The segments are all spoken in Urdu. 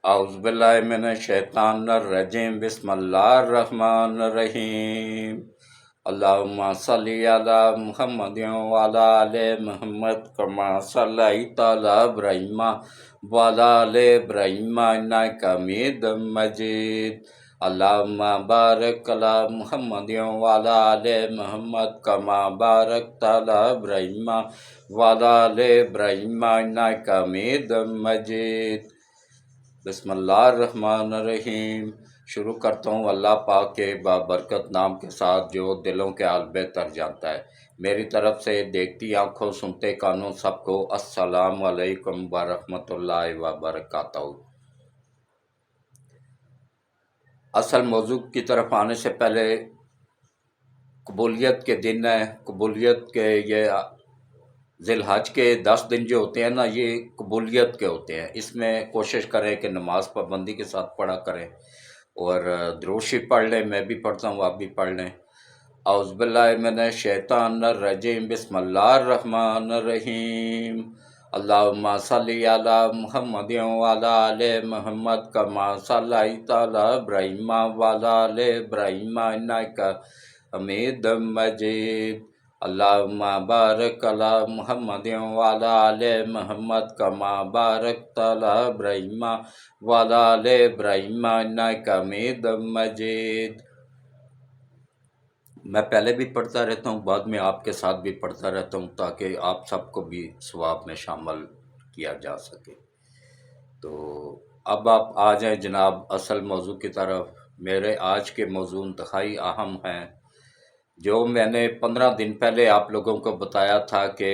اعوذ باللہ من الشیطان الرجیم بسم اللہ الرحمن الرحیم اللہم صلی علی محمد وعلی آل محمد کما صلیت علی ابراہیم وعلی آل ابراہیم انک حمید مجید اللہم بارک علی محمد وعلی آل محمد کما بارکت علی ابراہیم وعلی آل ابراہیم انک حمید مجید۔ بسم اللہ الرحمن الرحیم۔ شروع کرتا ہوں اللہ پاک کے بابرکت نام کے ساتھ جو دلوں کے حال بہتر جانتا ہے۔ میری طرف سے دیکھتی آنکھوں سنتے کانوں سب کو السلام علیکم ورحمۃ اللہ وبرکاتہ۔ اصل موضوع کی طرف آنے سے پہلے قبولیت کے دن ہے۔ قبولیت کے یہ ذی الحج کے 10 دن جو ہوتے ہیں نا، یہ قبولیت کے ہوتے ہیں۔ اس میں کوشش کریں کہ نماز پابندی کے ساتھ پڑھا کریں اور درود شریف پڑھ لیں۔ میں بھی پڑھتا ہوں، آپ بھی پڑھ لیں۔ اعوذ باللہ من الشیطان الرجیم بسم اللہ الرحمن الرحیم اللہم صلی علی محمد وعلی آل محمد کما صلیت علی ابراہیم وعلی آل ابراہیم انک حمید مجید اللہم بارک علی محمد وعلی آل محمد کما بارکت علی ابراہیم وعلی آل ابراہیم انک حمید مجید۔ میں پہلے بھی پڑھتا رہتا ہوں، بعد میں آپ کے ساتھ بھی پڑھتا رہتا ہوں تاکہ آپ سب کو بھی ثواب میں شامل کیا جا سکے۔ تو اب آپ آ جائیں جناب اصل موضوع کی طرف۔ میرے آج کے موضوع انتہائی اہم ہیں، جو میں نے 15 دن پہلے آپ لوگوں کو بتایا تھا کہ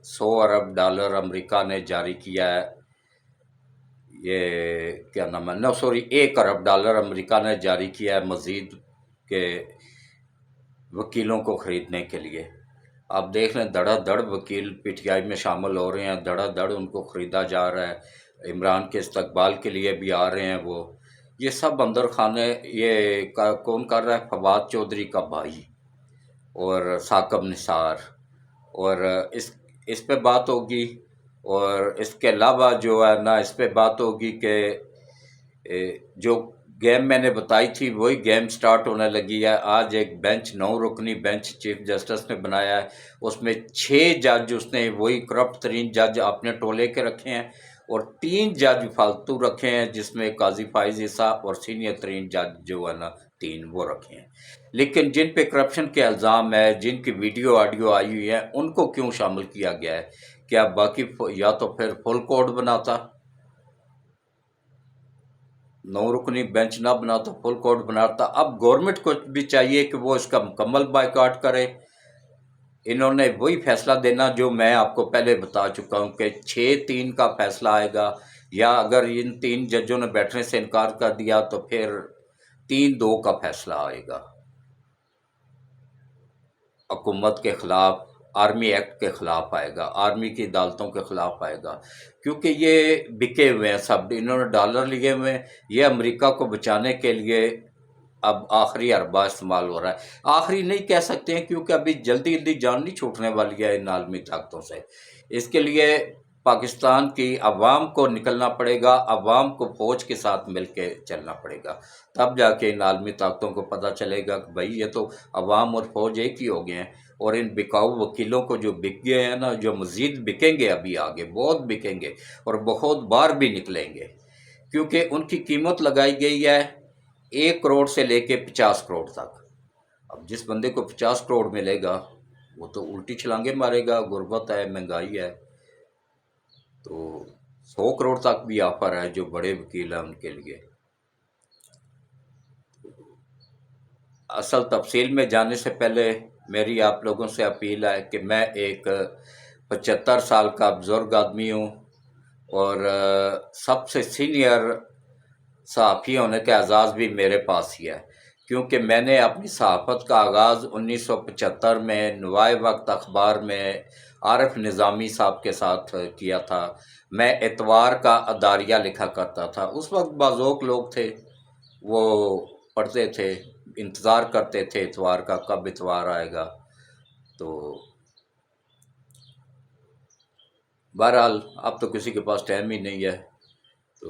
$100 ارب امریکہ نے جاری کیا ہے۔ یہ کیا نام ہے، $1 ارب امریکہ نے جاری کیا ہے مزید کے وکیلوں کو خریدنے کے لیے۔ آپ دیکھ لیں دھڑا دھڑ وکیل پی ٹی آئی میں شامل ہو رہے ہیں، دھڑا دھڑ ان کو خریدا جا رہا ہے۔ عمران کے استقبال کے لیے بھی آ رہے ہیں وہ۔ یہ سب اندر خانے یہ کون کر رہا ہے؟ فواد چودھری کا بھائی اور ثاقب نثار، اور اس پہ بات ہوگی۔ اور اس کے علاوہ جو ہے نا، اس پہ بات ہوگی کہ جو گیم میں نے بتائی تھی وہی گیم سٹارٹ ہونے لگی ہے۔ آج ایک بینچ 9 رکنی بینچ چیف جسٹس نے بنایا ہے، اس میں 6 جج اس نے وہی کرپٹ ترین جج اپنے ٹولے کے رکھے ہیں، اور 3 جج فالتو رکھے ہیں، جس میں قاضی فائز عیسیٰ اور سینئر ترین جج جو ہے نا 3 وہ رکھے ہیں۔ لیکن جن پہ کرپشن کے الزام ہے، جن کی ویڈیو آڈیو آئی ہوئی ہے، ان کو کیوں شامل کیا گیا ہے؟ کیا باقی یا تو پھر فل کوڈ بناتا، 9 رکنی بینچ نہ بناتا، فل کوڈ بناتا۔ اب گورنمنٹ کو بھی چاہیے کہ وہ اس کا مکمل بائیکاٹ کرے۔ انہوں نے وہی فیصلہ دینا جو میں آپ کو پہلے بتا چکا ہوں کہ 6-3 کا فیصلہ آئے گا، یا اگر ان 3 ججوں نے بیٹھنے سے انکار کر دیا تو پھر 3-2 کا فیصلہ آئے گا حکومت کے خلاف، آرمی ایکٹ کے خلاف آئے گا، آرمی کی عدالتوں کے خلاف آئے گا، کیونکہ یہ بکے ہوئے ہیں سب، انہوں نے ڈالر لیے ہوئے ہیں۔ یہ امریکہ کو بچانے کے لیے اب آخری اربا استعمال ہو رہا ہے۔ آخری نہیں کہہ سکتے ہیں کیونکہ ابھی جلدی جلدی جان نہیں چھوٹنے والی ہے ان عالمی طاقتوں سے۔ اس کے لیے پاکستان کی عوام کو نکلنا پڑے گا، عوام کو فوج کے ساتھ مل کے چلنا پڑے گا، تب جا کے ان عالمی طاقتوں کو پتہ چلے گا کہ بھائی یہ تو عوام اور فوج ایک ہی ہو گئے ہیں۔ اور ان بکاؤ وکیلوں کو جو بک گئے ہیں نا، جو مزید بکیں گے، ابھی آگے بہت بکیں گے اور بہت بار بھی نکلیں گے، کیونکہ ان کی قیمت لگائی گئی ہے 1 کروڑ سے لے کے 50 کروڑ تک۔ اب جس بندے کو 50 کروڑ ملے گا وہ تو الٹی چھلانگیں مارے گا، غربت ہے، مہنگائی ہے۔ تو 100 کروڑ تک بھی آفر ہے جو بڑے وکیل ہیں ان کے لیے۔ اصل تفصیل میں جانے سے پہلے میری آپ لوگوں سے اپیل ہے کہ میں ایک 75 سال کا بزرگ آدمی ہوں، اور سب سے سینئر صحافی ہونے کا اعزاز بھی میرے پاس ہی ہے، کیونکہ میں نے اپنی صحافت کا آغاز 1975 میں نوائے وقت اخبار میں عارف نظامی صاحب کے ساتھ کیا تھا۔ میں اتوار کا اداریہ لکھا کرتا تھا۔ اس وقت بعض لوگ تھے وہ پڑھتے تھے، انتظار کرتے تھے اتوار کا، کب اتوار آئے گا۔ تو بہرحال اب تو کسی کے پاس ٹائم ہی نہیں ہے۔ تو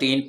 3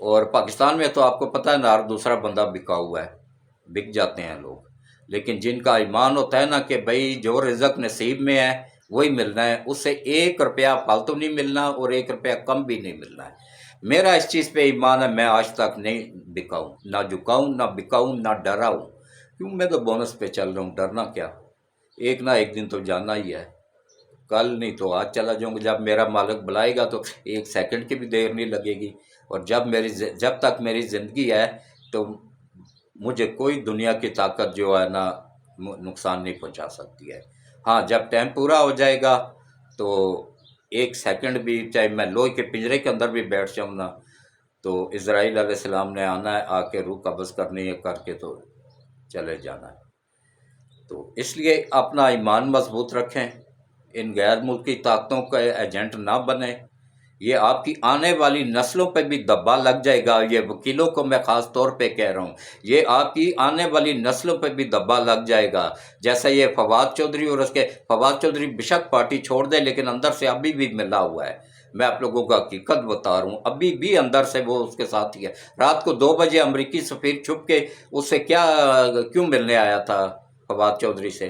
اور پاکستان میں تو آپ کو پتہ ہے نا، ہر دوسرا بندہ بکا ہوا ہے، بک جاتے ہیں لوگ۔ لیکن جن کا ایمان ہوتا ہے نا کہ بھائی جو رزق نصیب میں ہے وہی ملنا ہے، اس سے 1 روپیہ فالتو نہیں ملنا اور 1 روپیہ کم بھی نہیں ملنا ہے۔ میرا اس چیز پہ ایمان ہے، میں آج تک نہیں بکا ہوں، نہ جھکاؤں نہ بکاؤں نہ ڈرا ہوں، کیوں میں تو بونس پہ چل رہا ہوں، ڈرنا کیا، ایک نہ ایک دن تو جانا ہی ہے، کل نہیں تو آج چلا جاؤں گا، جب میرا مالک بلائے گا تو 1 سیکنڈ کی بھی دیر نہیں لگے گی، اور جب تک میری زندگی ہے تو مجھے کوئی دنیا کی طاقت جو ہے نا نقصان نہیں پہنچا سکتی ہے۔ ہاں جب ٹائم پورا ہو جائے گا تو 1 سیکنڈ بھی، چاہے میں لوہے کے پنجرے کے اندر بھی بیٹھ جاؤں نا، تو اسرائیل علیہ السلام نے آنا ہے، آ کے روح قبض کرنی ہے، کر کے تو چلے جانا ہے۔ تو اس لیے اپنا ایمان مضبوط رکھیں، ان غیر ملکی طاقتوں کا ایجنٹ نہ بنیں، یہ آپ کی آنے والی نسلوں پہ بھی دبا لگ جائے گا، یہ وکیلوں کو میں خاص طور پہ کہہ رہا ہوں، یہ آپ کی آنے والی نسلوں پہ بھی دبا لگ جائے گا، جیسا یہ فواد چودھری، اور اس کے فواد چودھری بشک پارٹی چھوڑ دے لیکن اندر سے ابھی بھی ملا ہوا ہے، میں آپ لوگوں کو حقیقت بتا رہا ہوں، ابھی بھی اندر سے وہ اس کے ساتھ ہی ہے۔ رات کو 2 بجے امریکی سفیر چھپ کے اس سے کیوں ملنے آیا تھا فواد چودھری سے،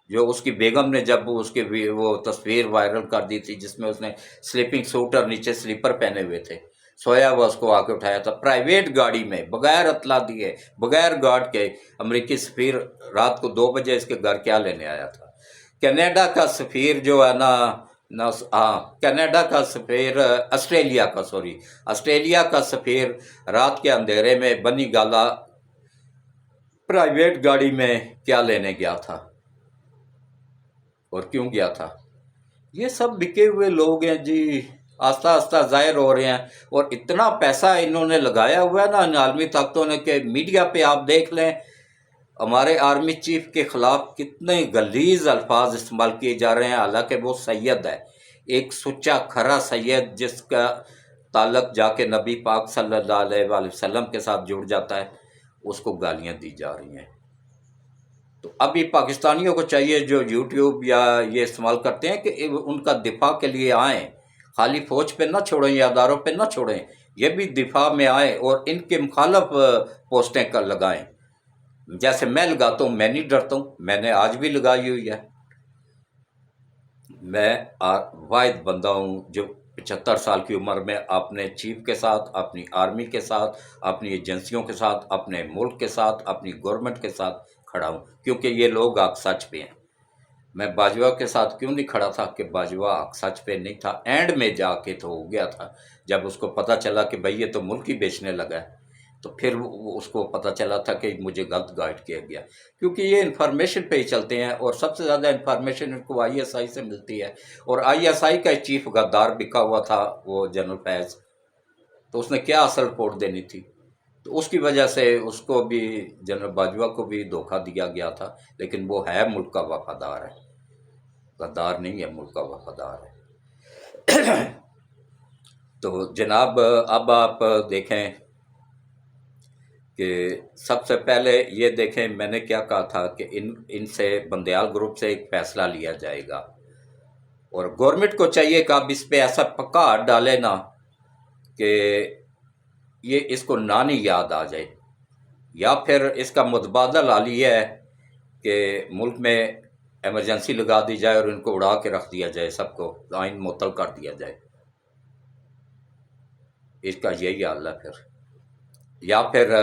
جو اس کی بیگم نے جب اس کی وہ تصویر وائرل کر دی تھی جس میں اس نے سلیپنگ سوٹ اور نیچے سلیپر پہنے ہوئے تھے، سویا ہوا، اس کو آ کے اٹھایا تھا پرائیویٹ گاڑی میں بغیر اطلاع دیے، بغیر گارڈ کے، امریکی سفیر رات کو 2 بجے اس کے گھر کیا لینے آیا تھا۔ کینیڈا کا سفیر جو ہے نا، کینیڈا کا سفیر، آسٹریلیا کا سفیر رات کے اندھیرے میں بنی گالا پرائیویٹ گاڑی میں کیا لینے گیا تھا اور کیوں گیا تھا؟ یہ سب بکے ہوئے لوگ ہیں جی، آہستہ آہستہ ظاہر ہو رہے ہیں، اور اتنا پیسہ انہوں نے لگایا ہوا ہے نا ان عالمی طاقتوں نے کہ میڈیا پہ آپ دیکھ لیں ہمارے آرمی چیف کے خلاف کتنے غلیظ الفاظ استعمال کیے جا رہے ہیں، حالانکہ وہ سید ہے، ایک سچا کھرا سید جس کا تعلق جا کے نبی پاک صلی اللہ علیہ وآلہ وسلم کے ساتھ جڑ جاتا ہے، اس کو گالیاں دی جا رہی ہیں۔ تو ابھی پاکستانیوں کو چاہیے جو یوٹیوب یا یہ استعمال کرتے ہیں کہ ان کا دفاع کے لیے آئیں، خالی فوج پہ نہ چھوڑیں یا اداروں پہ نہ چھوڑیں، یہ بھی دفاع میں آئیں اور ان کے مخالف پوسٹیں کر لگائیں، جیسے میں لگاتا ہوں، میں نہیں ڈرتا ہوں، میں نے آج بھی لگائی ہوئی ہے۔ میں واحد بندہ ہوں جو 75 سال کی عمر میں اپنے چیف کے ساتھ، اپنی آرمی کے ساتھ، اپنی ایجنسیوں کے ساتھ، اپنے ملک کے ساتھ، اپنی گورنمنٹ کے ساتھ کھڑا ہوں، کیونکہ یہ لوگ حق سچ پہ ہیں۔ میں باجوہ کے ساتھ کیوں نہیں کھڑا تھا کہ باجوہ حق سچ پہ نہیں تھا، اینڈ میں جا کے تو ہو گیا تھا، جب اس کو پتہ چلا کہ بھئی یہ تو ملک ہی بیچنے لگا ہے، تو پھر اس کو پتہ چلا تھا کہ مجھے غلط گائیڈ کیا گیا، کیونکہ یہ انفارمیشن پہ ہی چلتے ہیں، اور سب سے زیادہ انفارمیشن ان کو ISI سے ملتی ہے، اور ISI کا چیف غدار بکا ہوا تھا وہ جنرل فیض، تو اس نے کیا اصل رپورٹ دینی تھی، تو اس کی وجہ سے اس کو بھی، جنرل باجوہ کو بھی دھوکہ دیا گیا تھا، لیکن وہ ہے ملک کا وفادار ہے، غدار نہیں ہے، ملک کا وفادار ہے۔ تو جناب اب آپ دیکھیں کہ سب سے پہلے یہ دیکھیں میں نے کیا کہا تھا کہ ان سے بندیال گروپ سے ایک فیصلہ لیا جائے گا، اور گورنمنٹ کو چاہیے کہ اب اس پہ ایسا پکا ہاتھ ڈالے نا کہ یہ اس کو نہ یاد آ جائے، یا پھر اس کا متبادل حال یہ ہے کہ ملک میں ایمرجنسی لگا دی جائے اور ان کو اڑا کے رکھ دیا جائے، سب کو آئین معطل کر دیا جائے، اس کا یہی حال ہے پھر، یا پھر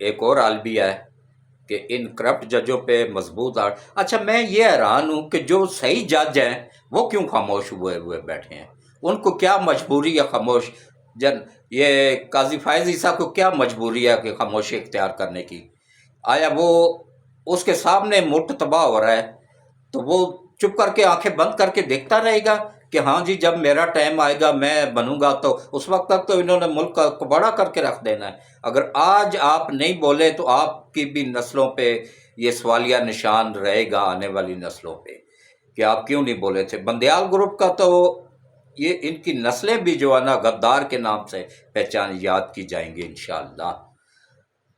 ایک اور حال بھی ہے کہ ان کرپٹ ججوں پہ مضبوط اچھا میں یہ حیران ہوں کہ جو صحیح جج ہیں وہ کیوں خاموش ہوئے بیٹھے ہیں، ان کو کیا مجبوری ہے خاموش، یہ قاضی فائز عیسیٰ کو کیا مجبوری ہے کہ خاموشی اختیار کرنے کی؟ آیا وہ اس کے سامنے ملک تباہ ہو رہا ہے تو وہ چپ کر کے آنکھیں بند کر کے دیکھتا رہے گا کہ ہاں جی جب میرا ٹائم آئے گا میں بنوں گا، تو اس وقت تک تو انہوں نے ملک کا کباڑہ کر کے رکھ دینا ہے۔ اگر آج آپ نہیں بولے تو آپ کی بھی نسلوں پہ یہ سوالیہ نشان رہے گا، آنے والی نسلوں پہ، کہ آپ کیوں نہیں بولے تھے۔ بندیال گروپ کا تو یہ ان کی نسلیں بھی جو ہے نا غدار کے نام سے پہچان یاد کی جائیں گے انشاءاللہ،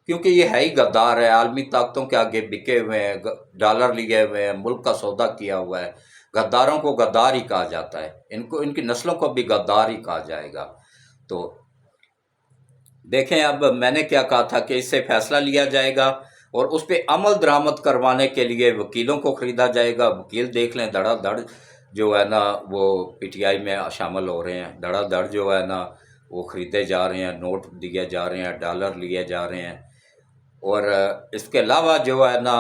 کیونکہ یہ ہے ہی غدار ہے، عالمی طاقتوں کے آگے بکے ہوئے ہیں، ڈالر لیے ہوئے ہیں، ملک کا سودا کیا ہوا ہے، غداروں کو غدار ہی کہا جاتا ہے، ان کی نسلوں کو بھی غدار ہی کہا جائے گا۔ تو دیکھیں اب میں نے کیا کہا تھا کہ اس سے فیصلہ لیا جائے گا اور اس پہ عمل درآمد کروانے کے لیے وکیلوں کو خریدا جائے گا. وکیل دیکھ لیں دھڑا دھڑ جو ہے نا وہ پی ٹی آئی میں شامل ہو رہے ہیں، دھڑا دھڑ جو ہے نا وہ خریدے جا رہے ہیں، نوٹ دیے جا رہے ہیں، ڈالر لیے جا رہے ہیں. اور اس کے علاوہ جو ہے نا،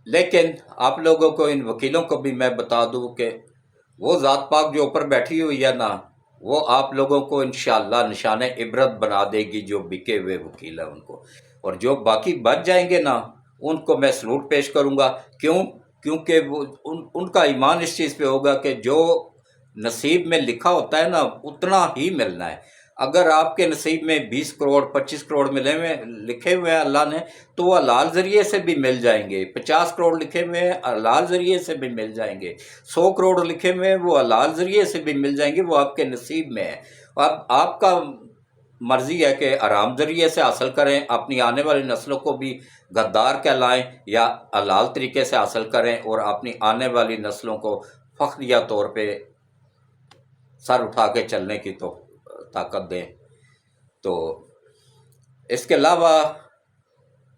لیکن آپ لوگوں کو، ان وکیلوں کو بھی میں بتا دوں کہ وہ ذات پاک جو اوپر بیٹھی ہوئی ہے نا، وہ آپ لوگوں کو انشاءاللہ نشان عبرت بنا دے گی، جو بکے ہوئے وکیل ہیں ان کو. اور جو باقی بچ جائیں گے نا، ان کو میں سلوٹ پیش کروں گا. کیونکہ وہ ان کا ایمان اس چیز پہ ہوگا کہ جو نصیب میں لکھا ہوتا ہے نا اتنا ہی ملنا ہے. اگر آپ کے نصیب میں 20 کروڑ 25 کروڑ ملے ہوئے لکھے ہوئے ہیں اللہ نے، تو وہ حلال ذریعے سے بھی مل جائیں گے. 50 کروڑ لکھے ہوئے ہیں حلال ذریعے سے بھی مل جائیں گے. 100 کروڑ لکھے ہوئے ہیں وہ حلال ذریعے سے بھی مل جائیں گے، وہ آپ کے نصیب میں ہے. اب آپ کا مرضی ہے کہ حرام ذریعے سے حاصل کریں، اپنی آنے والی نسلوں کو بھی غدار کہلائیں، یا حلال طریقے سے حاصل کریں اور اپنی آنے والی نسلوں کو فخریہ طور پہ سر اٹھا کے چلنے کی تو طاقت دیں. تو اس کے علاوہ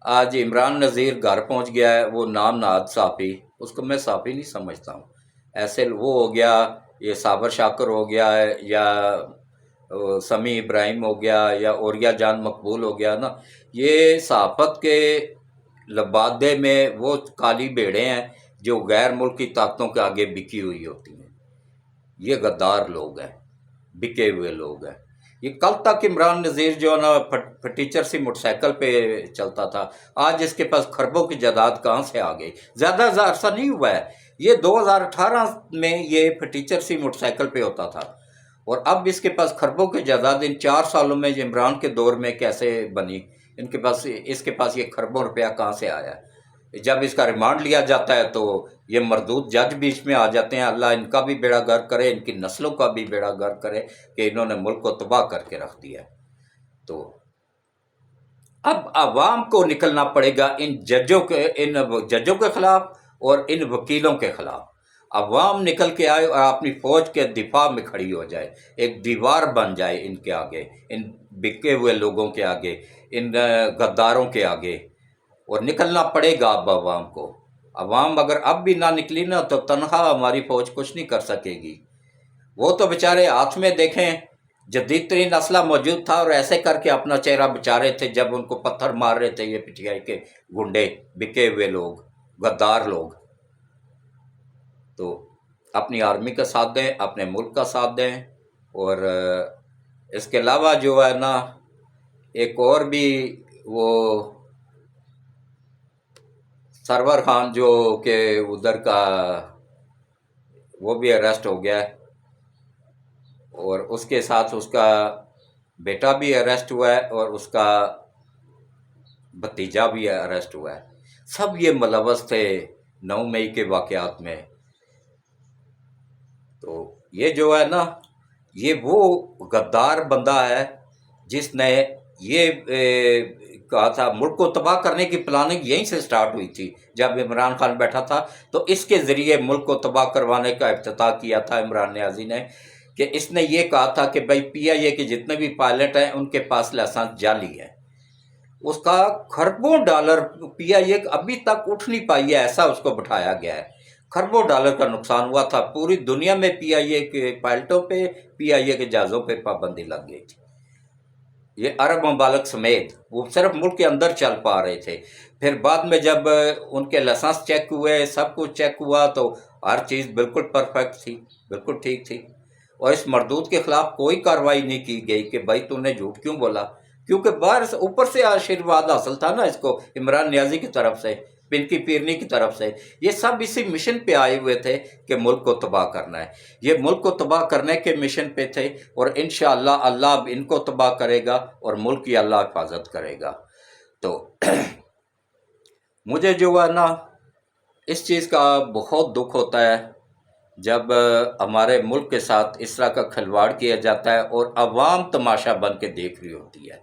آج عمران نذیر گھر پہنچ گیا ہے، وہ نام نہاد صحافی، اس کو میں صحافی نہیں سمجھتا ہوں. ایسے وہ ہو گیا، یہ صابر شاکر ہو گیا ہے، یا سمیع ابراہیم ہو گیا، یا اوریا جان مقبول ہو گیا نا، یہ صحافت کے لبادے میں وہ کالی بھیڑیں ہیں جو غیر ملکی طاقتوں کے آگے بکی ہوئی ہوتی ہیں. یہ غدار لوگ ہیں، بکے ہوئے لوگ ہیں. یہ کل تک عمران نذیر جو ہے نا ٹیچر سی موٹر سائیکل پہ چلتا تھا، آج اس کے پاس خربوں کی جائیداد کہاں سے آ گئی؟ زیادہ عرصہ نہیں ہوا ہے، یہ 2018 میں یہ ٹیچر سی موٹر سائیکل پہ ہوتا تھا، اور اب اس کے پاس خربوں کی جائیداد ان 4 سالوں میں عمران کے دور میں کیسے بنی؟ اس کے پاس یہ خربوں روپیہ کہاں سے آیا؟ جب اس کا ریمانڈ لیا جاتا ہے تو یہ مردود جج بیچ میں آ جاتے ہیں. اللہ ان کا بھی بیڑا گرک کرے، ان کی نسلوں کا بھی بیڑا گرک کرے کہ انہوں نے ملک کو تباہ کر کے رکھ دیا. تو اب عوام کو نکلنا پڑے گا ان ججوں کے خلاف اور ان وکیلوں کے خلاف. عوام نکل کے آئے اور اپنی فوج کے دفاع میں کھڑی ہو جائے، ایک دیوار بن جائے ان کے آگے، ان بکے ہوئے لوگوں کے آگے، ان غداروں کے آگے. اور نکلنا پڑے گا اب عوام کو. عوام اگر اب بھی نہ نکلی نا تو تنہا ہماری فوج کچھ نہیں کر سکے گی. وہ تو بیچارے ہاتھ میں دیکھیں جدید ترین اسلحہ موجود تھا، اور ایسے کر کے اپنا چہرہ بچا رہے تھے جب ان کو پتھر مار رہے تھے یہ پی ٹی آئی کے گنڈے، بکے ہوئے لوگ، غدار لوگ. تو اپنی آرمی کا ساتھ دیں، اپنے ملک کا ساتھ دیں. اور اس کے علاوہ جو ہے نا ایک اور بھی، وہ سرور خان جو کہ ادھر کا، وہ بھی اریسٹ ہو گیا ہے، اور اس کے ساتھ اس کا بیٹا بھی اریسٹ ہوا ہے، اور اس کا بھتیجا بھی اریسٹ ہوا ہے. سب یہ ملوث تھے 9 مئی کے واقعات میں. تو یہ جو ہے نا، یہ وہ غدار بندہ ہے جس نے یہ کہا تھا ملک کو تباہ کرنے کی پلاننگ یہیں سے سٹارٹ ہوئی تھی. جب عمران خان بیٹھا تھا تو اس کے ذریعے ملک کو تباہ کروانے کا افتتاح کیا تھا عمران نیازی نے، کہ اس نے یہ کہا تھا کہ بھائی پی آئی اے کے جتنے بھی پائلٹ ہیں ان کے پاس لائسنس جعلی ہے. اس کا خربوں ڈالر پی آئی اے ابھی تک اٹھ نہیں پائی ہے، ایسا اس کو بٹھایا گیا ہے. خربوں ڈالر کا نقصان ہوا تھا پوری دنیا میں. پی آئی اے کے پائلٹوں پہ، پی آئی اے کے جہازوں پہ پابندی لگ گئی تھی. یہ عرب ممالک سمیت وہ صرف ملک کے اندر چل پا رہے تھے. پھر بعد میں جب ان کے لائسنس چیک ہوئے، سب کچھ چیک ہوا، تو ہر چیز بالکل پرفیکٹ تھی، بالکل ٹھیک تھی. اور اس مردود کے خلاف کوئی کارروائی نہیں کی گئی کہ بھائی تو نے جھوٹ کیوں بولا، کیونکہ باہر سے اوپر سے آشیرواد حاصل تھا نا اس کو عمران نیازی کی طرف سے، پن کی پیرنی کی طرف سے. یہ سب اسی مشن پہ آئے ہوئے تھے کہ ملک کو تباہ کرنا ہے. یہ ملک کو تباہ کرنے کے مشن پہ تھے، اور انشاءاللہ اللہ اب ان کو تباہ کرے گا اور ملک کی اللہ حفاظت کرے گا. تو مجھے جو ہے نا اس چیز کا بہت دکھ ہوتا ہے جب ہمارے ملک کے ساتھ اس طرح کا کھلواڑ کیا جاتا ہے اور عوام تماشا بن کے دیکھ رہی ہوتی ہے.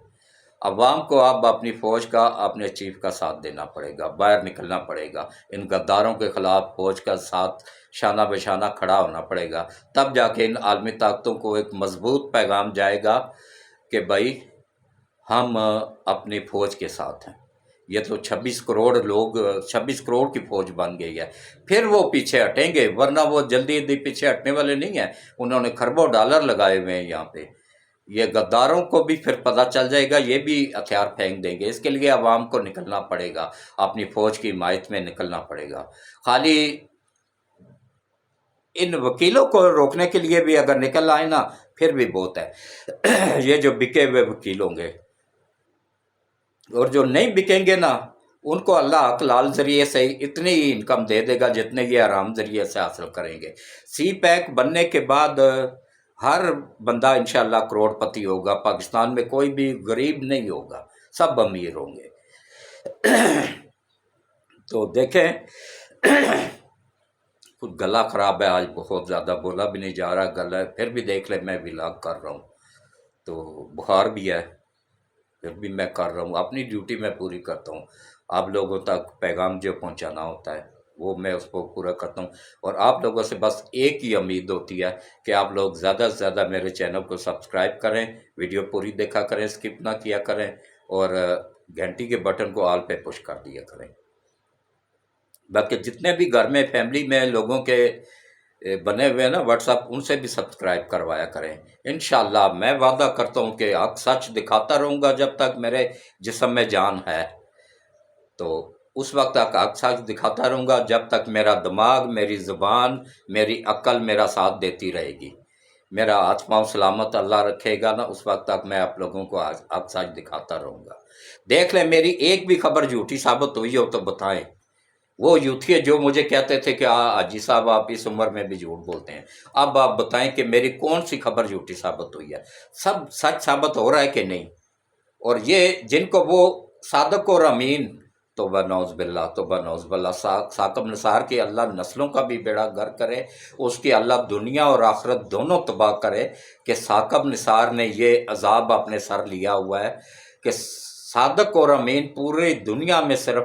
عوام کو اب اپنی فوج کا، اپنے چیف کا ساتھ دینا پڑے گا، باہر نکلنا پڑے گا، ان غداروں کے خلاف فوج کا ساتھ شانہ بہ شانہ کھڑا ہونا پڑے گا. تب جا کے ان عالمی طاقتوں کو ایک مضبوط پیغام جائے گا کہ بھائی ہم اپنی فوج کے ساتھ ہیں۔ یہ تو 26 کروڑ لوگ، 26 کروڑ کی فوج بن گئی ہے، پھر وہ پیچھے ہٹیں گے، ورنہ وہ جلدی جلدی پیچھے ہٹنے والے نہیں ہیں۔ انہوں نے کھربوں ڈالر لگائے ہوئے ہیں یہاں پہ، یہ غداروں کو بھی پھر پتہ چل جائے گا، یہ بھی ہتھیار پھینک دیں گے۔ اس کے لیے عوام کو نکلنا پڑے گا، اپنی فوج کی حمایت میں نکلنا پڑے گا۔ خالی ان وکیلوں کو روکنے کے لیے بھی اگر نکل آئے نا پھر بھی بہت ہے۔ یہ جو بکے ہوئے وکیل ہوں گے، اور جو نہیں بکیں گے نا ان کو اللہ حلال ذریعے سے اتنی ہی انکم دے دے گا جتنے یہ حرام ذریعے سے حاصل کریں گے۔ سی پیک بننے کے بعد ہر بندہ انشاءاللہ کروڑ پتی ہوگا، پاکستان میں کوئی بھی غریب نہیں ہوگا، سب امیر ہوں گے۔ تو دیکھیں، کچھ گلا خراب ہے آج، بہت زیادہ بولا بھی نہیں جا رہا، گلا پھر بھی دیکھ لیں، میں ولاگ کر رہا ہوں تو بخار بھی ہے، پھر بھی میں کر رہا ہوں، اپنی ڈیوٹی میں پوری کرتا ہوں۔ آپ لوگوں تک پیغام جو پہنچانا ہوتا ہے وہ میں اس کو پورا کرتا ہوں، اور آپ لوگوں سے بس ایک ہی امید ہوتی ہے کہ آپ لوگ زیادہ سے زیادہ میرے چینل کو سبسکرائب کریں، ویڈیو پوری دیکھا کریں، سکپ نہ کیا کریں، اور گھنٹی کے بٹن کو آل پہ پش کر دیا کریں۔ باقی جتنے بھی گھر میں فیملی میں لوگوں کے بنے ہوئے ہیں نا واٹس ایپ، ان سے بھی سبسکرائب کروایا کریں۔ انشاءاللہ میں وعدہ کرتا ہوں کہ حق سچ دکھاتا رہوں گا جب تک میرے جسم میں جان ہے، تو اس وقت تک حق سچ دکھاتا رہوں گا جب تک میرا دماغ، میری زبان، میری عقل میرا ساتھ دیتی رہے گی، میرا ہاتھ پاؤں سلامت اللہ رکھے گا نا، اس وقت تک میں آپ لوگوں کو حق سچ دکھاتا رہوں گا۔ دیکھ لیں میری ایک بھی خبر جھوٹی ثابت ہوئی ہو تو بتائیں۔ وہ یوتھی جو مجھے کہتے تھے کہ حاجی صاحب آپ اس عمر میں بھی جھوٹ بولتے ہیں، اب آپ بتائیں کہ میری کون سی خبر جھوٹی ثابت ہوئی ہے؟ سب سچ ثابت ہو رہا ہے کہ نہیں؟ اور یہ جن کو وہ صادق اور امین، توبہ نعوذ باللہ، توبہ نعوذ باللہ، ثاقب نثار کی اللہ نسلوں کا بھی بیڑا گر کرے، اس کی اللہ دنیا اور آخرت دونوں تباہ کرے کہ ثاقب نثار نے یہ عذاب اپنے سر لیا ہوا ہے کہ صادق اور امین پوری دنیا میں صرف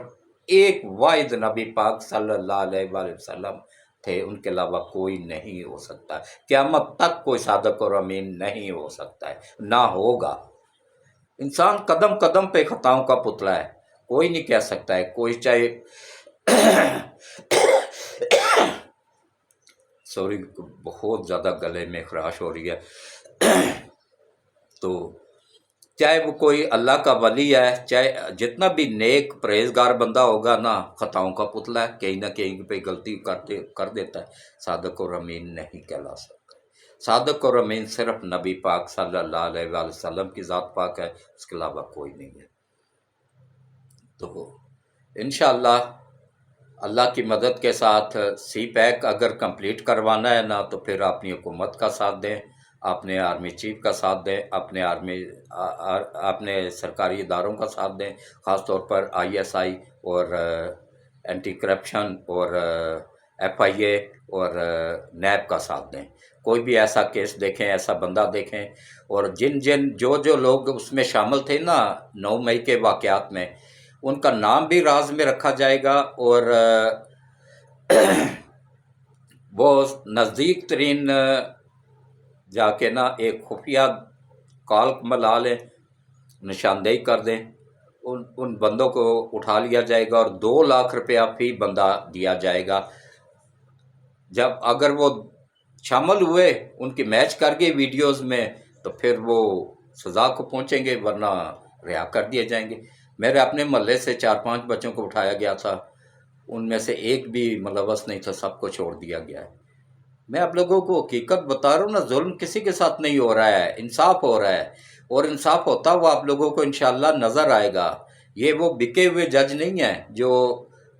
ایک واحد نبی پاک صلی اللہ علیہ وآلہ وسلم تھے، ان کے علاوہ کوئی نہیں ہو سکتا، قیامت تک کوئی صادق اور امین نہیں ہو سکتا ہے، نہ ہوگا۔ انسان قدم قدم پہ خطاؤں کا پتلا ہے، کوئی نہیں کہہ سکتا ہے، کوئی چاہے سوری بہت زیادہ گلے میں خراش ہو رہی ہے، تو چاہے وہ کوئی اللہ کا ولی ہے، چاہے جتنا بھی نیک پرہیزگار بندہ ہوگا نا، خطاؤں کا پتلا ہے، کہیں نہ کہیں پہ غلطی کر دیتا ہے، صادق اور امین نہیں کہلا سکتا۔ صادق اور امین صرف نبی پاک صلی اللہ علیہ وآلہ وسلم کی ذات پاک ہے، اس کے علاوہ کوئی نہیں ہے۔ تو انشاءاللہ اللہ کی مدد کے ساتھ سی پیک اگر کمپلیٹ کروانا ہے نا تو پھر اپنی حکومت کا ساتھ دیں، اپنے آرمی چیف کا ساتھ دیں، اپنے سرکاری اداروں کا ساتھ دیں، خاص طور پر ISI اور اینٹی کرپشن اور FIA اور نیب کا ساتھ دیں۔ کوئی بھی ایسا کیس دیکھیں، ایسا بندہ دیکھیں، اور جو لوگ اس میں شامل تھے نا 9 مئی کے واقعات میں، ان کا نام بھی راز میں رکھا جائے گا، اور وہ نزدیک ترین جا کے نا ایک خفیہ کال ملا لیں، نشاندہی کر دیں، ان بندوں کو اٹھا لیا جائے گا، اور 2 لاکھ روپیہ فی بندہ دیا جائے گا۔ جب اگر وہ شامل ہوئے، ان کی میچ کر گئی ویڈیوز میں، تو پھر وہ سزا کو پہنچیں گے، ورنہ رہا کر دیے جائیں گے۔ میرے اپنے محلے سے 4-5 بچوں کو اٹھایا گیا تھا، ان میں سے ایک بھی ملوث نہیں تھا، سب کو چھوڑ دیا گیا ہے۔ میں آپ لوگوں کو حقیقت بتا رہا ہوں نا، ظلم کسی کے ساتھ نہیں ہو رہا ہے، انصاف ہو رہا ہے، اور انصاف ہوتا ہوا آپ لوگوں کو انشاءاللہ نظر آئے گا۔ یہ وہ بکے ہوئے جج نہیں ہیں جو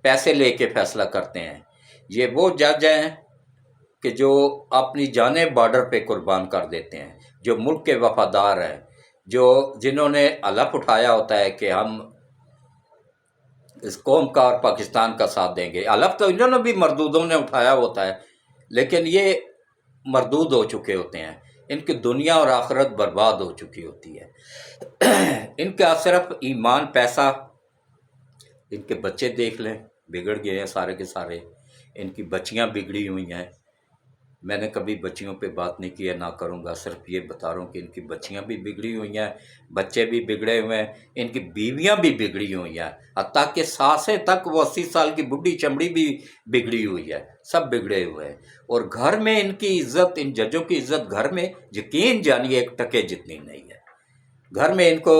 پیسے لے کے فیصلہ کرتے ہیں، یہ وہ جج ہیں کہ جو اپنی جانیں بارڈر پہ قربان کر دیتے ہیں، جو ملک کے وفادار ہیں، جنہوں نے حلف اٹھایا ہوتا ہے کہ ہم اس قوم کا اور پاکستان کا ساتھ دیں گے۔ حلف تو انہوں نے بھی مردودوں نے اٹھایا ہوتا ہے، لیکن یہ مردود ہو چکے ہوتے ہیں، ان کی دنیا اور آخرت برباد ہو چکی ہوتی ہے۔ ان کا صرف ایمان، پیسہ، ان کے بچے دیکھ لیں بگڑ گئے ہیں سارے کے سارے، ان کی بچیاں بگڑی ہوئی ہیں، میں نے کبھی بچیوں پہ بات نہیں کی ہے، نہ کروں گا، صرف یہ بتا رہا ہوں کہ ان کی بچیاں بھی بگڑی ہوئی ہیں، بچے بھی بگڑے ہوئے ہیں، ان کی بیویاں بھی بگڑی ہوئی ہیں، حتیٰ کہ ساسیں تک، وہ 80 سال کی بڈھی چمڑی بھی بگڑی ہوئی ہے، سب بگڑے ہوئے ہیں۔ اور گھر میں ان کی عزت، ان ججوں کی عزت گھر میں یقین جانیے ایک ٹکے جتنی نہیں ہے۔ گھر میں ان کو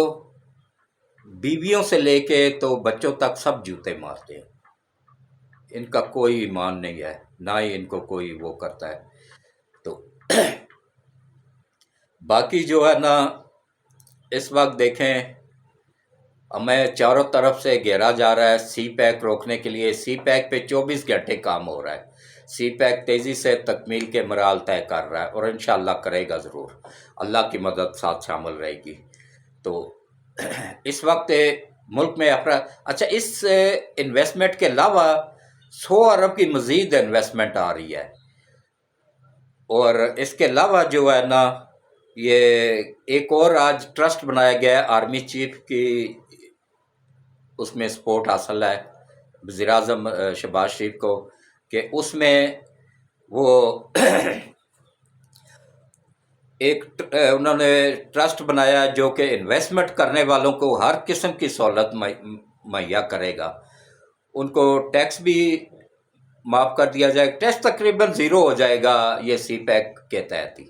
بیویوں سے لے کے تو بچوں تک سب جوتے مارتے ہیں، ان کا کوئی ایمان نہیں ہے، نہ ہی ان کو کوئی وہ کرتا ہے۔ تو باقی جو ہے نا، اس وقت دیکھیں ہمیں چاروں طرف سے گھیرا جا رہا ہے سی پیک روکنے کے لیے۔ سی پیک پہ 24 گھنٹے کام ہو رہا ہے، سی پیک تیزی سے تکمیل کے مراحل طے کر رہا ہے، اور انشاءاللہ کرے گا ضرور، اللہ کی مدد ساتھ شامل رہے گی۔ تو اس وقت ملک میں اچھا، اس انویسٹمنٹ کے علاوہ 100 ارب کی مزید انویسٹمنٹ آ رہی ہے، اور اس کے علاوہ جو ہے نا، یہ ایک اور آج ٹرسٹ بنایا گیا ہے آرمی چیف کی، اس میں سپورٹ حاصل ہے وزیر اعظم شہباز شریف کو، کہ اس میں وہ ایک انہوں نے ٹرسٹ بنایا جو کہ انویسٹمنٹ کرنے والوں کو ہر قسم کی سہولت مہیا کرے گا۔ ان کو ٹیکس بھی معاف کر دیا جائے گا، ٹیکس تقریباً 0 ہو جائے گا، یہ سی پیک کے تحت ہی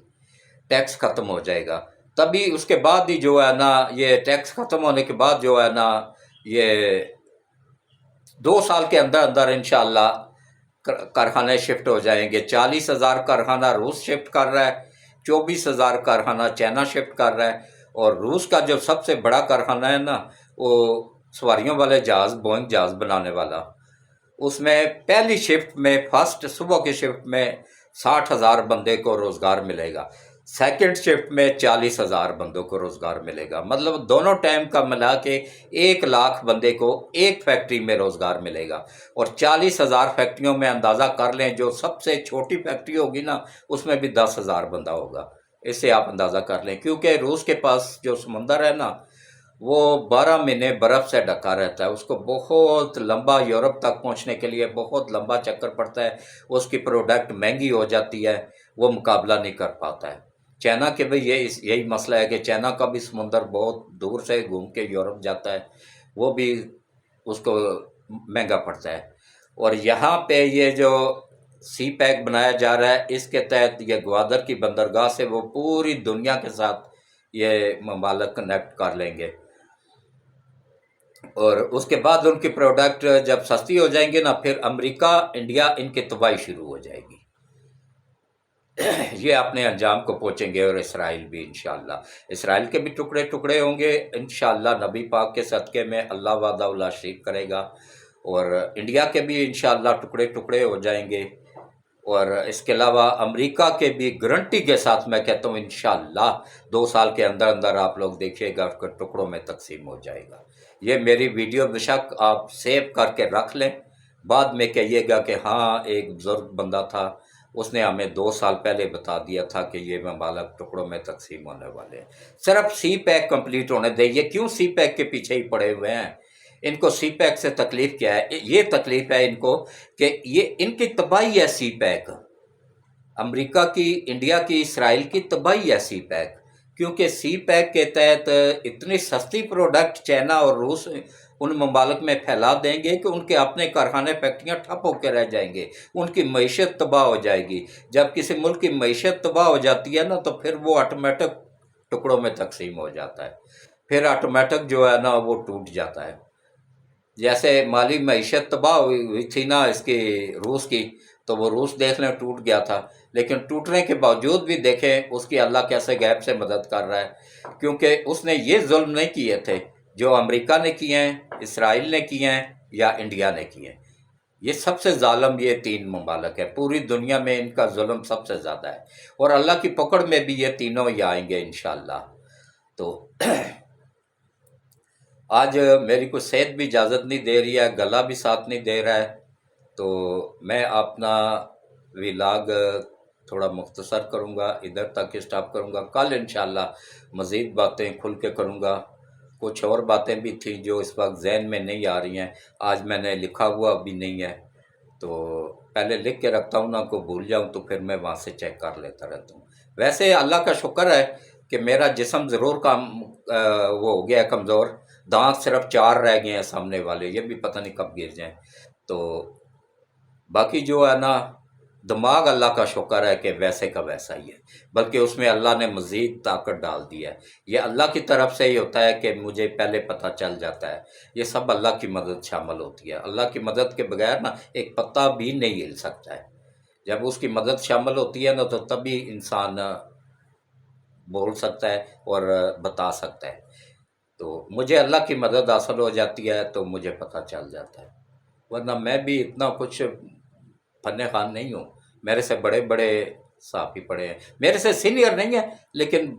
ٹیکس ختم ہو جائے گا۔ تبھی اس کے بعد ہی جو ہے نا، یہ ٹیکس ختم ہونے کے بعد جو ہے نا، یہ 2 سال کے اندر اندر انشاءاللہ کارخانے شفٹ ہو جائیں گے۔ 40,000 کارخانہ روس شفٹ کر رہا ہے، 24,000 کارخانہ چائنا شفٹ کر رہا ہے، اور روس کا جو سب سے بڑا کارخانہ ہے نا، وہ سواریوں والے جہاز، بوئنگ جہاز بنانے والا، اس میں پہلی شفٹ میں، فرسٹ صبح کی شفٹ میں 60,000 بندے کو روزگار ملے گا، سیکنڈ شفٹ میں 40,000 بندوں کو روزگار ملے گا، مطلب دونوں ٹائم کا ملا کے 1 لاکھ بندے کو ایک فیکٹری میں روزگار ملے گا۔ اور 40,000 فیکٹریوں میں اندازہ کر لیں، جو سب سے چھوٹی فیکٹری ہوگی نا، اس میں بھی 10,000 بندہ ہوگا، اس سے آپ اندازہ کر لیں، کیونکہ روس کے پاس جو سمندر ہے نا، وہ 12 مہینے برف سے ڈھکا رہتا ہے، اس کو بہت لمبا، یورپ تک پہنچنے کے لیے بہت لمبا چکر پڑتا ہے، اس کی پروڈکٹ مہنگی ہو جاتی ہے، وہ مقابلہ نہیں کر پاتا ہے۔ چائنا کے بھی یہی مسئلہ ہے کہ چائنا کا بھی سمندر بہت دور سے گھوم کے یورپ جاتا ہے، وہ بھی اس کو مہنگا پڑتا ہے۔ اور یہاں پہ یہ جو سی پیک بنایا جا رہا ہے، اس کے تحت یہ گوادر کی بندرگاہ سے وہ پوری دنیا کے ساتھ یہ ممالک کنیکٹ کر لیں گے، اور اس کے بعد ان کی پروڈکٹ جب سستی ہو جائیں گے نا، پھر امریکہ، انڈیا، ان کی تباہی شروع ہو جائے گی، یہ اپنے انجام کو پہنچیں گے، اور اسرائیل بھی انشاءاللہ، اسرائیل کے بھی ٹکڑے ٹکڑے ہوں گے انشاءاللہ، نبی پاک کے صدقے میں اللہ وعدہ لا شریک کرے گا، اور انڈیا کے بھی انشاءاللہ ٹکڑے ٹکڑے ہو جائیں گے، اور اس کے علاوہ امریکہ کے بھی گارنٹی کے ساتھ میں کہتا ہوں انشاءاللہ 2 سال کے اندر اندر آپ لوگ دیکھیے گا کہ ٹکڑوں میں تقسیم ہو جائے گا۔ یہ میری ویڈیو بے شک آپ سیو کر کے رکھ لیں، بعد میں کہیے گا کہ ہاں ایک بزرگ بندہ تھا، اس نے ہمیں 2 سال پہلے بتا دیا تھا کہ یہ ممالک ٹکڑوں میں تقسیم ہونے والے ہیں۔ صرف سی پیک کمپلیٹ ہونے دیں، یہ کیوں سی پیک کے پیچھے ہی پڑے ہوئے ہیں؟ ان کو سی پیک سے تکلیف کیا ہے؟ یہ تکلیف ہے ان کو کہ یہ ان کی تباہی ہے سی پیک، امریکہ کی، انڈیا کی، اسرائیل کی تباہی ہے سی پیک، کیونکہ سی پیک کے تحت اتنی سستی پروڈکٹ چائنا اور روس ان ممالک میں پھیلا دیں گے کہ ان کے اپنے کارخانے، فیکٹریاں ٹھپ ہو کے رہ جائیں گے، ان کی معیشت تباہ ہو جائے گی۔ جب کسی ملک کی معیشت تباہ ہو جاتی ہے نا، تو پھر وہ آٹومیٹک ٹکڑوں میں تقسیم ہو جاتا ہے، پھر آٹومیٹک جو ہے نا وہ ٹوٹ جاتا ہے۔ جیسے مالی معیشت تباہ ہوئی تھی نا اس کی، روس کی، تو وہ روس دیکھ لیں ٹوٹ گیا تھا، لیکن ٹوٹنے کے باوجود بھی دیکھیں اس کی اللہ کیسے غیب سے مدد کر رہا ہے، کیونکہ اس نے یہ ظلم نہیں کیے تھے جو امریکہ نے کیے ہیں، اسرائیل نے کیے ہیں، یا انڈیا نے کیے ہیں۔ یہ سب سے ظالم یہ 3 ممالک ہے، پوری دنیا میں ان کا ظلم سب سے زیادہ ہے، اور اللہ کی پکڑ میں بھی یہ تینوں ہی آئیں گے انشاءاللہ۔ تو آج میری کوئی صحت بھی اجازت نہیں دے رہی ہے، گلا بھی ساتھ نہیں دے رہا ہے، تو میں اپنا ولاگ تھوڑا مختصر کروں گا، ادھر تک اسٹاپ کروں گا، کل انشاءاللہ مزید باتیں کھل کے کروں گا۔ کچھ اور باتیں بھی تھیں جو اس وقت ذہن میں نہیں آ رہی ہیں، آج میں نے لکھا ہوا بھی نہیں ہے، تو پہلے لکھ کے رکھتا ہوں، نہ کو بھول جاؤں تو پھر میں وہاں سے چیک کر لیتا رہتا ہوں۔ ویسے اللہ کا شکر ہے کہ میرا جسم ضرور وہ ہو گیا ہے کمزور، دانت صرف 4 رہ گئے ہیں سامنے والے، یہ بھی پتہ نہیں کب گر جائیں۔ تو باقی جو ہے نا، دماغ اللہ کا شکر ہے کہ ویسے کا ویسا ہی ہے، بلکہ اس میں اللہ نے مزید طاقت ڈال دی ہے۔ یہ اللہ کی طرف سے ہی ہوتا ہے کہ مجھے پہلے پتہ چل جاتا ہے، یہ سب اللہ کی مدد شامل ہوتی ہے۔ اللہ کی مدد کے بغیر نا ایک پتا بھی نہیں ہل سکتا ہے، جب اس کی مدد شامل ہوتی ہے نا تو تبھی انسان بول سکتا ہے اور بتا سکتا ہے۔ تو مجھے اللہ کی مدد حاصل ہو جاتی ہے تو مجھے پتہ چل جاتا ہے، ورنہ میں بھی اتنا کچھ فن خوان نہیں ہوں۔ میرے سے بڑے بڑے صحافی پڑھے ہیں، میرے سے سینئر نہیں ہیں لیکن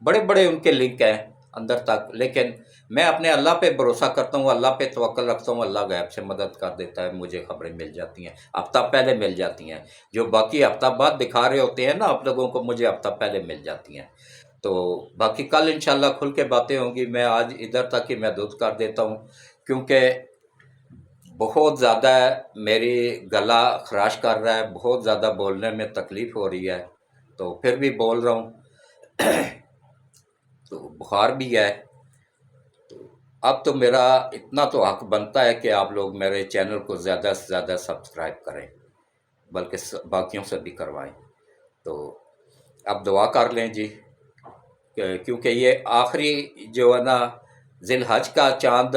بڑے بڑے ان کے لنک ہیں اندر تک، لیکن میں اپنے اللہ پہ بھروسہ کرتا ہوں، اللہ پہ توکل رکھتا ہوں، اللہ غیب سے مدد کر دیتا ہے، مجھے خبریں مل جاتی ہیں، ہفتہ پہلے مل جاتی ہیں۔ جو باقی ہفتہ بعد دکھا رہے ہوتے ہیں نا آپ لوگوں کو، مجھے ہفتہ پہلے مل جاتی ہیں۔ تو باقی کل انشاءاللہ کھل کے باتیں ہوں گی۔ میں آج ادھر تک ہی محدود کر دیتا ہوں کیونکہ بہت زیادہ میری گلا خراش کر رہا ہے، بہت زیادہ بولنے میں تکلیف ہو رہی ہے، تو پھر بھی بول رہا ہوں۔ تو بخار بھی ہے، تو اب تو میرا اتنا تو حق بنتا ہے کہ آپ لوگ میرے چینل کو زیادہ سے زیادہ سبسکرائب کریں، بلکہ باقیوں سے بھی کروائیں۔ تو اب دعا کر لیں جی، کیونکہ یہ آخری جو ہے نا ذی الحج کا چاند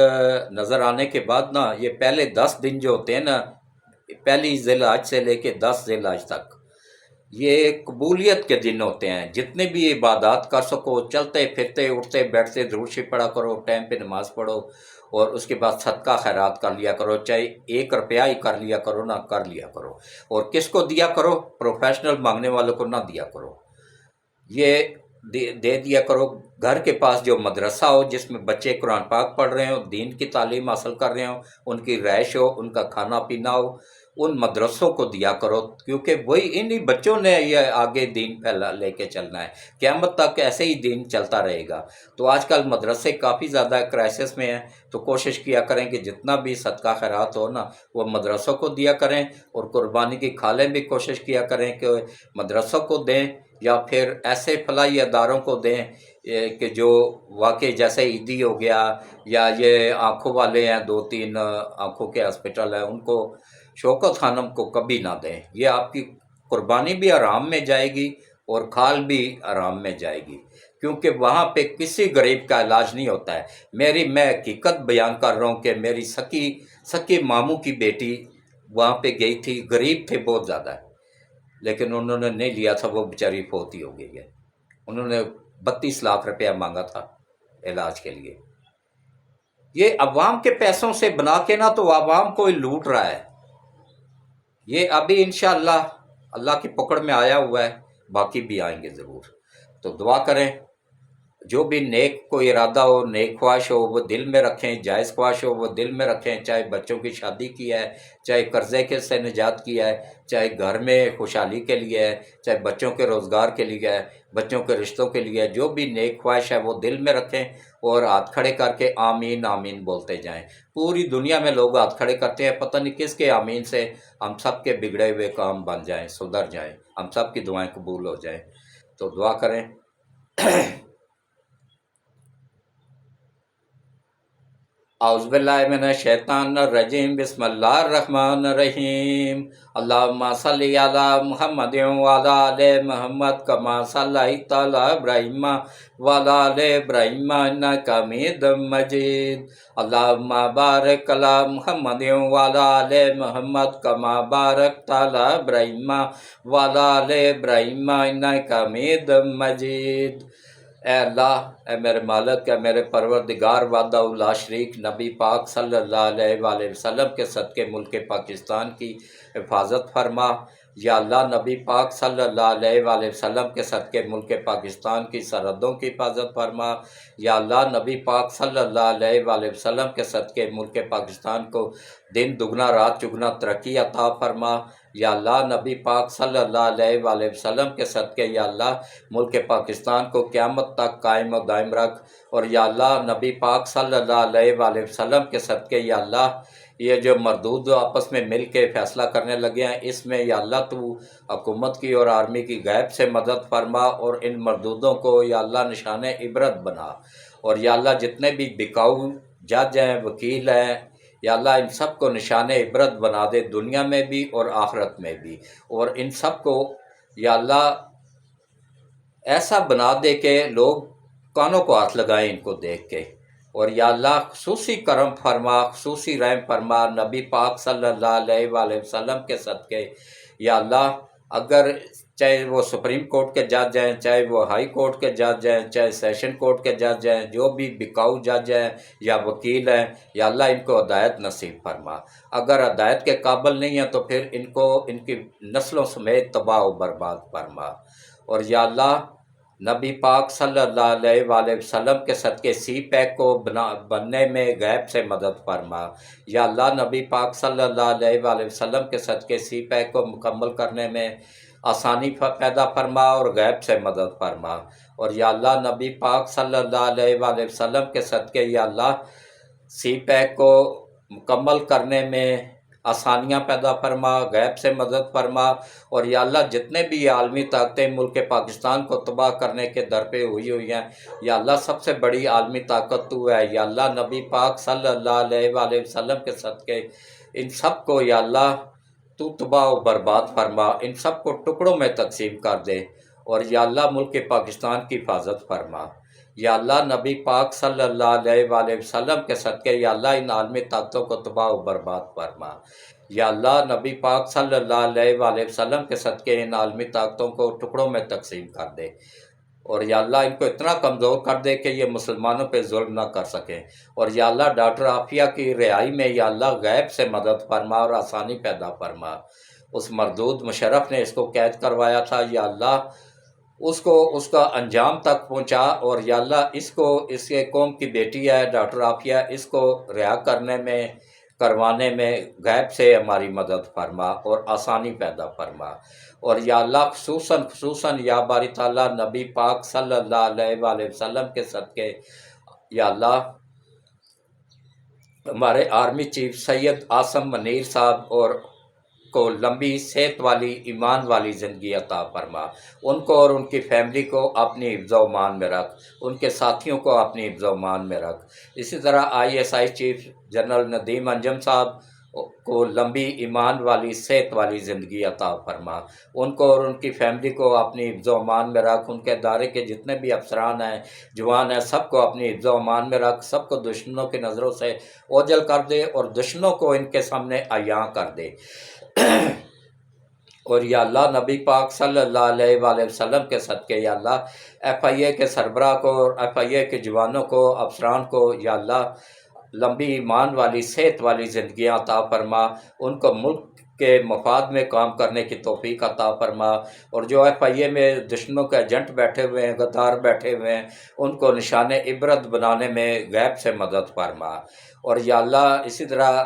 نظر آنے کے بعد نا، یہ پہلے 10 دن جو ہوتے ہیں نا، پہلی ذی الحج سے لے کے 10 ذی الحج تک، یہ قبولیت کے دن ہوتے ہیں۔ جتنے بھی عبادات کر سکو، چلتے پھرتے اٹھتے بیٹھتے درود شریف پڑھا کرو، ٹائم پہ نماز پڑھو، اور اس کے بعد صدقہ خیرات کر لیا کرو، چاہے 1 روپیہ ہی کر لیا کرو نا، کر لیا کرو۔ اور کس کو دیا کرو؟ پروفیشنل مانگنے والوں کو نہ دیا کرو، یہ دے دیا کرو گھر کے پاس جو مدرسہ ہو، جس میں بچے قرآن پاک پڑھ رہے ہوں، دین کی تعلیم حاصل کر رہے ہوں، ان کی رہائش ہو، ان کا کھانا پینا ہو، ان مدرسوں کو دیا کرو، کیونکہ وہی انہی بچوں نے یہ آگے دین پھیلا لے کے چلنا ہے، قیامت تک ایسے ہی دین چلتا رہے گا۔ تو آج کل مدرسے کافی زیادہ کرائسس میں ہیں، تو کوشش کیا کریں کہ جتنا بھی صدقہ خیرات ہو نا، وہ مدرسوں کو دیا کریں، اور قربانی کی کھالیں بھی کوشش کیا کریں کہ مدرسوں کو دیں، یا پھر ایسے فلاحی اداروں کو دیں کہ جو واقعی جیسے عیدی ہو گیا، یا یہ آنکھوں والے ہیں، 2-3 آنکھوں کے ہاسپٹل ہیں، ان کو شوکت خانم کو کبھی نہ دیں۔ یہ آپ کی قربانی بھی آرام میں جائے گی اور کھال بھی آرام میں جائے گی، کیونکہ وہاں پہ کسی غریب کا علاج نہیں ہوتا ہے۔ میں حقیقت بیان کر رہا ہوں کہ میری سکی ماموں کی بیٹی وہاں پہ گئی تھی، غریب تھے بہت زیادہ، لیکن انہوں نے نہیں لیا تھا، وہ بیچاری فوت ہی ہو گئی ہے۔ انہوں نے 32 لاکھ روپیہ مانگا تھا علاج کے لیے۔ یہ عوام کے پیسوں سے بنا کے نا، تو عوام کو ہی لوٹ رہا ہے۔ یہ ابھی انشاءاللہ اللہ کی پکڑ میں آیا ہوا ہے، باقی بھی آئیں گے ضرور۔ تو دعا کریں، جو بھی نیک کوئی ارادہ ہو، نیک خواہش ہو، وہ دل میں رکھیں، جائز خواہش ہو وہ دل میں رکھیں، چاہے بچوں کی شادی کی ہے، چاہے قرضے کے سے نجات کی ہے، چاہے گھر میں خوشحالی کے لیے ہے، چاہے بچوں کے روزگار کے لیے ہے، بچوں کے رشتوں کے لیے ہے، جو بھی نیک خواہش ہے وہ دل میں رکھیں، اور ہاتھ کھڑے کر کے آمین آمین بولتے جائیں۔ پوری دنیا میں لوگ ہاتھ کھڑے کرتے ہیں، پتہ نہیں کس کے آمین سے ہم سب کے بگڑے ہوئے کام بن جائیں، سدھر جائیں، ہم سب کی دعائیں قبول ہو جائیں۔ تو دعا کریں۔ اعوذ باللہ من الشیطان الرجیم، بسم اللہ الرحمن الرحیم۔ اللہم صلی علی محمد وعلی آل محمد کما صلیت علی ابراہیم وعلی آل ابراہیم انک حمید مجید۔ اللہم بارک علی محمد وعلی آل محمد کما بارکت علی ابراہیم وعلی آل ابراہیم انک حمید مجید۔ اے اللہ، اے میرے مالک، اے میرے پروردگار وحدہ لا شریک، نبی پاک صلی اللہ علیہ وآلہ وسلم کے صدقے ملک پاکستان کی حفاظت فرما۔ یا اللہ، نبی پاک صلی اللہ علیہ وآلہ وسلم کے صدقے ملک پاکستان کی سرحدوں کی حفاظت فرما۔ یا اللہ، نبی پاک صلی اللہ علیہ وآلہ وسلم کے صدقے ملک پاکستان کو دن دگنا رات چگنا ترقی عطا فرما۔ یا اللہ نبی پاک صلی اللہ علیہ وآلہ وسلم کے صدقے یا اللہ ملک پاکستان کو قیامت تک قائم و دائم رکھ، اور یا اللہ نبی پاک صلی اللہ علیہ وآلہ وسلم کے صدقے یا اللہ یہ جو مردود آپس میں مل کے فیصلہ کرنے لگے ہیں، اس میں یا اللہ تو حکومت کی اور آرمی کی غیب سے مدد فرما، اور ان مردودوں کو یا اللہ نشان عبرت بنا، اور یا اللہ جتنے بھی بکاؤ جج ہیں، وکیل ہیں، یا اللہ ان سب کو نشان عبرت بنا دے، دنیا میں بھی اور آخرت میں بھی، اور ان سب کو یا اللہ ایسا بنا دے کہ لوگ کانوں کو ہاتھ لگائیں ان کو دیکھ کے، اور یا اللہ خصوصی کرم فرما، خصوصی رحم فرما نبی پاک صلی اللہ علیہ وآلہ وسلم کے صدقے یا اللہ، اگر چاہے وہ سپریم کورٹ کے جج ہیں، چاہے وہ ہائی کورٹ کے جج ہیں، چاہے سیشن کورٹ کے جج ہیں، جو بھی بکاؤ جج ہیں یا وکیل ہیں، یا اللہ ان کو ہدایت نصیب فرما، اگر ہدایت کے قابل نہیں ہیں تو پھر ان کو ان کی نسلوں سمیت تباہ و برباد فرما، اور یا اللہ نبی پاک صلی اللہ علیہ وآلہ وسلم کے صدقے سی پیک کو بننے میں غیب سے مدد فرما، یا اللہ نبی پاک صلی اللہ علیہ وآلہ وسلم کے صدقے سی پیک کو مکمل کرنے میں آسانی پیدا فرما اور غیب سے مدد فرما، اور یا اللہ نبی پاک صلی اللہ علیہ وآلہ وسلم کے صدقے یا اللہ سی پیک کو مکمل کرنے میں آسانیاں پیدا فرما، غیب سے مدد فرما، اور یا اللہ جتنے بھی یہ عالمی طاقتیں ملک پاکستان کو تباہ کرنے کے در پہ ہوئی ہیں، یا اللہ سب سے بڑی عالمی طاقت تو ہے، یا اللہ نبی پاک صلی اللہ علیہ وآلہ وسلم کے صدقے ان سب کو یا اللہ تو تباہ و برباد فرما، ان سب کو ٹکڑوں میں تقسیم کر دے، اور یا اللہ ملک پاکستان کی حفاظت فرما، یا اللہ نبی پاک صلی اللہ علیہ وآلہ وسلم کے صدقے یا اللہ ان عالمی طاقتوں کو تباہ و برباد فرما، یا اللہ نبی پاک صلی اللہ علیہ وآلہ وسلم کے صدقے ان عالمی طاقتوں کو ٹکڑوں میں تقسیم کر دے، اور یا اللہ ان کو اتنا کمزور کر دے کہ یہ مسلمانوں پہ ظلم نہ کر سکیں، اور یا اللہ ڈاکٹر عافیہ کی رہائی میں یا اللہ غیب سے مدد فرما اور آسانی پیدا فرما، اس مردود مشرف نے اس کو قید کروایا تھا، یا اللہ اس کو اس کا انجام تک پہنچا، اور یا اللہ اس کے قوم کی بیٹی ہے ڈاکٹر عافیہ، اس کو رہا کروانے میں غیب سے ہماری مدد فرما اور آسانی پیدا فرما، اور یا اللہ خصوصاً یا باری تعالیٰ نبی پاک صلی اللہ علیہ وآلہ وسلم کے صدقے یا اللہ ہمارے آرمی چیف سید عاصم منیر صاحب اور کو لمبی صحت والی ایمان والی زندگی عطا فرما، ان کو اور ان کی فیملی کو اپنی حفظ و امان میں رکھ، ان کے ساتھیوں کو اپنی حفظ و امان میں رکھ، اسی طرح ISI چیف جنرل ندیم انجم صاحب کو لمبی ایمان والی صحت والی زندگی عطا فرما، ان کو اور ان کی فیملی کو اپنی حفظ و امان میں رکھ، ان کے ادارے کے جتنے بھی افسران ہیں جوان ہیں سب کو اپنی حفظ و امان میں رکھ، سب کو دشمنوں کی نظروں سے اوجھل کر دے اور دشمنوں کو ان کے سامنے عیاں کر دے، اور یا اللہ نبی پاک صلی اللہ علیہ وآلہ وسلم کے صدقے یا اللہ FIA کے سربراہ کو اور FIA کے جوانوں کو افسران کو یا اللہ لمبی ایمان والی صحت والی زندگیاں عطا فرما، ان کو ملک کے مفاد میں کام کرنے کی توفیق عطا فرما، اور جو FIA میں دشمنوں کے ایجنٹ بیٹھے ہوئے ہیں، غدار بیٹھے ہوئے ہیں، ان کو نشان عبرت بنانے میں غیب سے مدد فرما، اور یا اللہ اسی طرح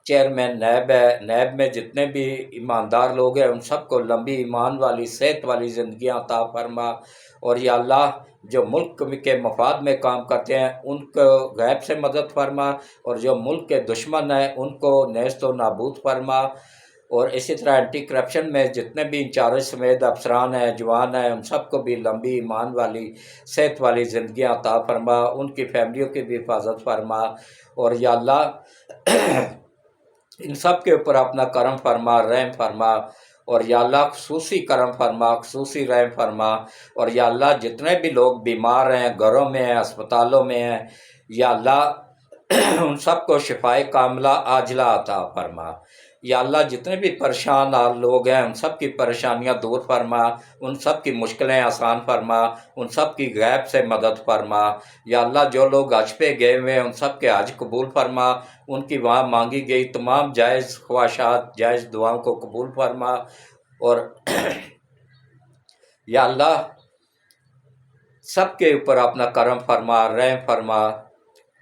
چیئرمین نیب ہے، نیب میں جتنے بھی ایماندار لوگ ہیں ان سب کو لمبی ایمان والی صحت والی زندگیاں عطا فرما، اور یا اللہ جو ملک کے مفاد میں کام کرتے ہیں ان کو غیب سے مدد فرما، اور جو ملک کے دشمن ہیں ان کو نیست و نابود فرما، اور اسی طرح اینٹی کرپشن میں جتنے بھی انچارج سمیت افسران ہیں جوان ہیں ان سب کو بھی لمبی ایمان والی صحت والی زندگیاں عطا فرما، ان کی فیملیوں کی بھی حفاظت فرما، اور یا اللہ ان سب کے اوپر اپنا کرم فرما، رحم فرما، اور یا اللہ خصوصی کرم فرما، خصوصی رحم فرما، اور یا اللہ جتنے بھی لوگ بیمار ہیں، گھروں میں ہیں، اسپتالوں میں ہیں، یا اللہ ان سب کو شفائے کاملہ عاجلہ عطا فرما، یا اللہ جتنے بھی پریشان حال لوگ ہیں ان سب کی پریشانیاں دور فرما، ان سب کی مشکلیں آسان فرما، ان سب کی غیب سے مدد فرما، یا اللہ جو لوگ حج پہ گئے ہوئے ہیں ان سب کے حج قبول فرما، ان کی وہاں مانگی گئی تمام جائز خواہشات جائز دعاؤں کو قبول فرما، اور یا اللہ سب کے اوپر اپنا کرم فرما، رحم فرما،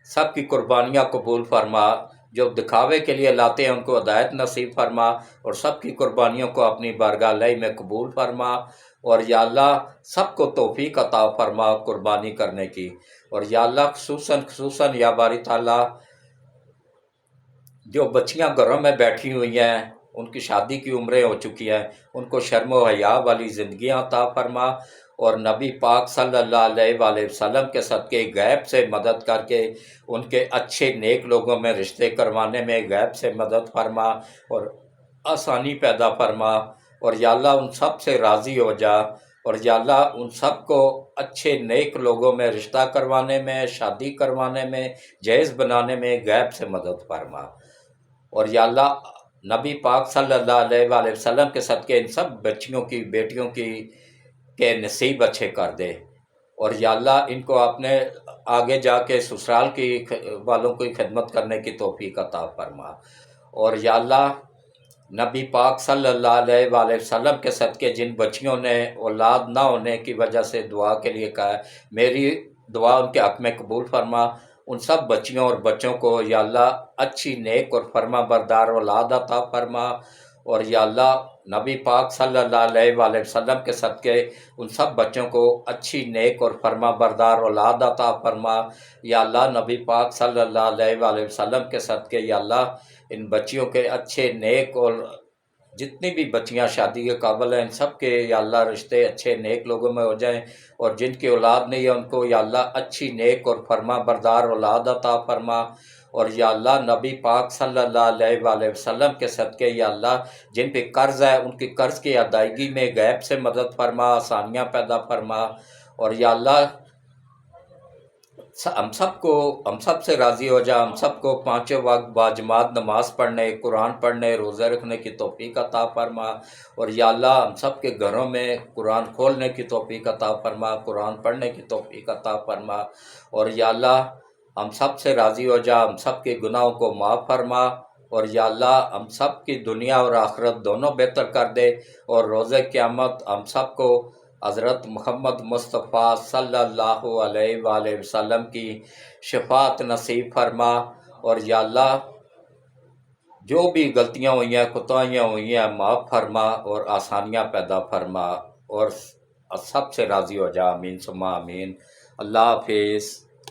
سب کی قربانیاں قبول فرما، جو دکھاوے کے لیے لاتے ہیں ان کو ہدایت نصیب فرما، اور سب کی قربانیوں کو اپنی بارگاہ الہی میں قبول فرما، اور یا اللہ سب کو توفیق عطا فرما قربانی کرنے کی، اور یا اللہ خصوصاً یا باری تعالیٰ جو بچیاں گھروں میں بیٹھی ہوئی ہیں، ان کی شادی کی عمریں ہو چکی ہیں، ان کو شرم و حیا والی زندگیاں عطا فرما، اور نبی پاک صلی اللہ علیہ وآلہ وسلم کے صدقے غیب سے مدد کر کے ان کے اچھے نیک لوگوں میں رشتے کروانے میں غیب سے مدد فرما اور آسانی پیدا فرما، اور یا اللہ ان سب سے راضی ہو جا، اور یا اللہ ان سب کو اچھے نیک لوگوں میں رشتہ کروانے میں، شادی کروانے میں، جہیز بنانے میں غیب سے مدد فرما، اور یا اللہ نبی پاک صلی اللہ علیہ وآلہ وسلم کے صدقے ان سب بچیوں کی، بیٹیوں کی کے نصیب اچھے کر دے، اور یا اللہ ان کو اپنے آگے جا کے سسرال کی والوں کی خدمت کرنے کی توفیق عطا فرما، اور یا اللہ نبی پاک صلی اللہ علیہ وآلہ وسلم کے صدقے جن بچیوں نے اولاد نہ ہونے کی وجہ سے دعا کے لیے کہا ہے، میری دعا ان کے حق میں قبول فرما، ان سب بچیوں اور بچوں کو یا اللہ اچھی نیک اور فرما بردار اولاد عطا فرما، اور یا اللہ نبی پاک صلی اللہ علیہ وآلہ وسلم کے صدقے ان سب بچوں کو اچھی نیک اور فرما بردار اولاد عطا فرما، یا اللہ نبی پاک صلی اللہ علیہ وآلہ وسلم کے صدقے یا اللہ ان بچیوں کے اچھے نیک، اور جتنی بھی بچیاں شادی کے قابل ہیں ان سب کے یا اللہ رشتے اچھے نیک لوگوں میں ہو جائیں، اور جن کی اولاد نہیں ہے ان کو یا اللہ اچھی نیک اور فرما بردار اولاد عطا فرما، اور یا اللہ نبی پاک صلی اللہ علیہ وآلہ وسلم کے صدقے یا اللہ جن پہ قرض ہے ان کی قرض کی ادائیگی میں غیب سے مدد فرما، آسانیاں پیدا فرما، اور یا اللہ ہم سب سے راضی ہو جا، ہم سب کو پانچوں وقت باجماعت نماز پڑھنے، قرآن پڑھنے، روزے رکھنے کی توفیق عطا فرما، اور یا اللہ ہم سب کے گھروں میں قرآن کھولنے کی توفیق عطا فرما، قرآن پڑھنے کی توفیق عطا فرما، اور یا اللہ ہم سب سے راضی ہو جا، ہم سب کے گناہوں کو معاف فرما، اور یا اللہ ہم سب کی دنیا اور آخرت دونوں بہتر کر دے، اور روز قیامت ہم سب کو حضرت محمد مصطفیٰ صلی اللہ علیہ وآلہ وسلم کی شفاعت نصیب فرما، اور یا اللہ جو بھی غلطیاں ہوئی ہیں، کوتاہیاں ہوئی ہیں معاف فرما، اور آسانیاں پیدا فرما، اور سب سے راضی ہو جا، آمین ثم آمین۔ اللہ حافظ۔